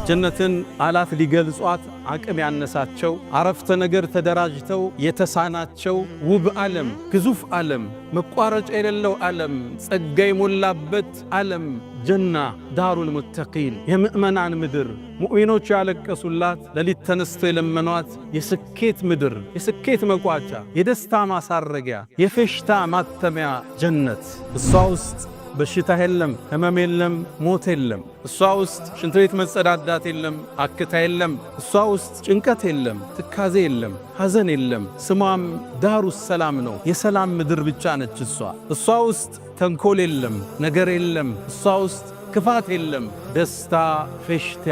ጀነትን አላት ሊገልጿት አቅም ያነሳቸው አረፍተ ነገር ተደራጅተው የተሳናቸው ውብ ዓለም፣ ግዙፍ ዓለም፣ መቋረጫ የሌለው ዓለም፣ ጸጋ የሞላበት ዓለም ጀና ዳሩል ሙተቂን የምእመናን ምድር ሙእሚኖች ያለቀሱላት ለሊት ተነስተው የለመኗት የስኬት ምድር የስኬት መቋጫ የደስታ ማሳረጊያ የፌሽታ ማተሚያ ጀነት እሷ ውስጥ በሽታ የለም፣ ህመም የለም፣ ሞት የለም። እሷ ውስጥ ሽንት ቤት መጸዳዳት የለም፣ አክታ የለም። እሷ ውስጥ ጭንቀት የለም፣ ትካዜ የለም፣ ሐዘን የለም። ስሟም ዳሩ ሰላም ነው፣ የሰላም ምድር ብቻ ነች እሷ ውስጥ ተንኮል የለም፣ ነገር የለም። እሷ ውስጥ ክፋት የለም። ደስታ፣ ፌሽታ፣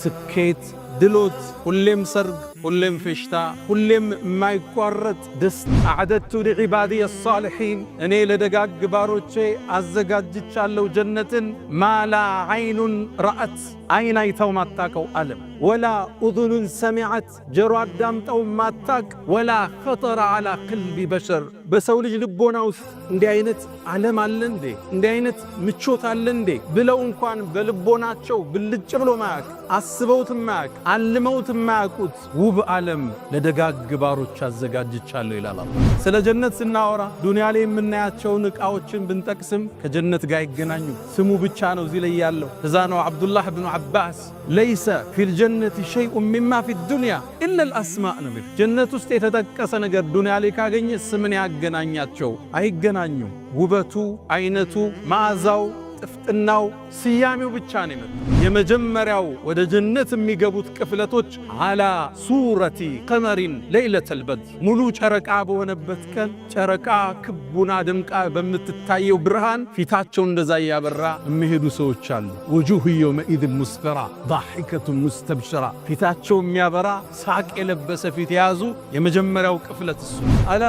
ስኬት፣ ድሎት፣ ሁሌም ሰርግ፣ ሁሌም ፌሽታ፣ ሁሌም የማይቋረጥ ደስታ። አዕደቱ ሊዒባዲየ ሳሊሒን እኔ ለደጋግ ባሮቼ አዘጋጅቻለሁ ጀነትን ማላ ዓይኑን ረአት ዓይን አይተው ማታቀው ዓለም ወላ ኡዙኑን ሰሚዐት ጆሮ አዳምጠው ማታቅ ወላ ኸጠረ ዓላ ቀልቢ በሸር በሰው ልጅ ልቦና ውስጥ እንዲህ አይነት ዓለም አለ እንዴ? እንዲህ አይነት ምቾት አለ እንዴ? ብለው እንኳን በልቦናቸው ብልጭ ብሎ ማያቅ አስበውት ማያቅ አልመውት ማያቁት ውብ ዓለም ለደጋግ ባሮች አዘጋጅቻለሁ ይላል አላህ። ስለ ጀነት ስናወራ ዱንያ ላይ የምናያቸውን ዕቃዎችን ብንጠቅስም ከጀነት ጋር ይገናኙ ስሙ ብቻ ነው እዚህ ላይ ያለው። እዛ ነው አብዱላህ ብኑ ዓባስ ለይሰ ፊል ጀነቲ ሸይኡን ሚማ ፊ ዱንያ ኢላ አልአስማእ ነው። ጀነት ውስጥ የተጠቀሰ ነገር ዱንያ ላይ ካገኘ ስምን ያገናኛቸው አይገናኙም። ውበቱ፣ አይነቱ፣ መዓዛው፣ ጥፍጥናው፣ ስያሜው ብቻ ነው የመጣው። የመጀመሪያው ወደ ጀነት የሚገቡት ቅፍለቶች አላ ሱረቲ ቀመሪን ለይለተል በድር ሙሉ ጨረቃ በሆነበት ቀን ጨረቃ ክቡና ደምቃ በምትታየው ብርሃን ፊታቸው እንደዛ ያበራ የሚሄዱ ሰዎች አሉ። ወጁሁ የውመኢዝን ሙስፈራ ዳሒከቱን ሙስተብሽራ ፊታቸው የሚያበራ ሳቅ የለበሰ ፊት የያዙ የመጀመሪያው ቅፍለት እሱ አላ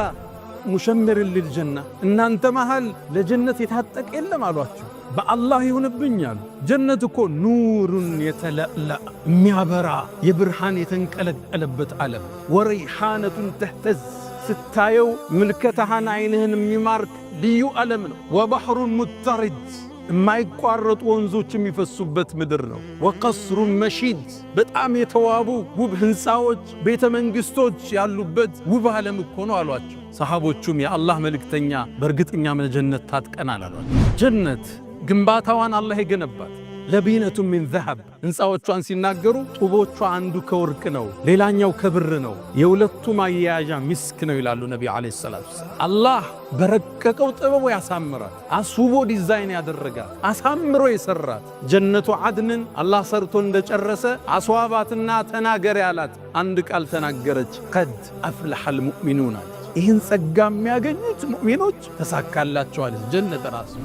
ሙሸምር ልልጀና እናንተ መሃል ለጀነት የታጠቀ የለም አሏቸው። በአላህ ይሁንብኛል። ጀነት እኮ ኑሩን የተለእለእ የሚያበራ የብርሃን የተንቀለቀለበት ዓለም ወረይሓነቱን ተህተዝ ስታየው ምልከታህን ዓይንህን የሚማርክ ልዩ ዓለም ነው። ወባሕሩን ሙተሪድ የማይቋረጡ ወንዞች የሚፈሱበት ምድር ነው። ወቀስሩን መሺድ በጣም የተዋቡ ውብ ሕንፃዎች ቤተ መንግሥቶች ያሉበት ውብ ዓለም እኮ ነው አሏቸው። ሰሃቦቹም የአላህ መልእክተኛ በእርግጠኛ ጀነት ታጥቀናል አሏቸው። ጀነት ግንባታዋን አላህ የገነባት ለቢነቱ ሚን ዘሀብ ሕንፃዎቿን ሲናገሩ ጡቦቿ አንዱ ከወርቅ ነው፣ ሌላኛው ከብር ነው፣ የሁለቱ ማያያዣ ሚስክ ነው ይላሉ ነቢዩ ዓለይሂ ሰላቱ ወሰላም። አላህ በረቀቀው ጥበቡ ያሳምራት፣ አስውቦ ዲዛይን ያደረጋት፣ አሳምሮ የሰራት ጀነቱ ዓድንን አላህ ሰርቶ እንደጨረሰ አስዋባትና ተናገር ያላት አንድ ቃል ተናገረች። ቀድ አፍለሐል ሙእሚኑን። ይህን ጸጋ የሚያገኙት ሙእሚኖች ተሳካላቸዋል ጀነት ራሱ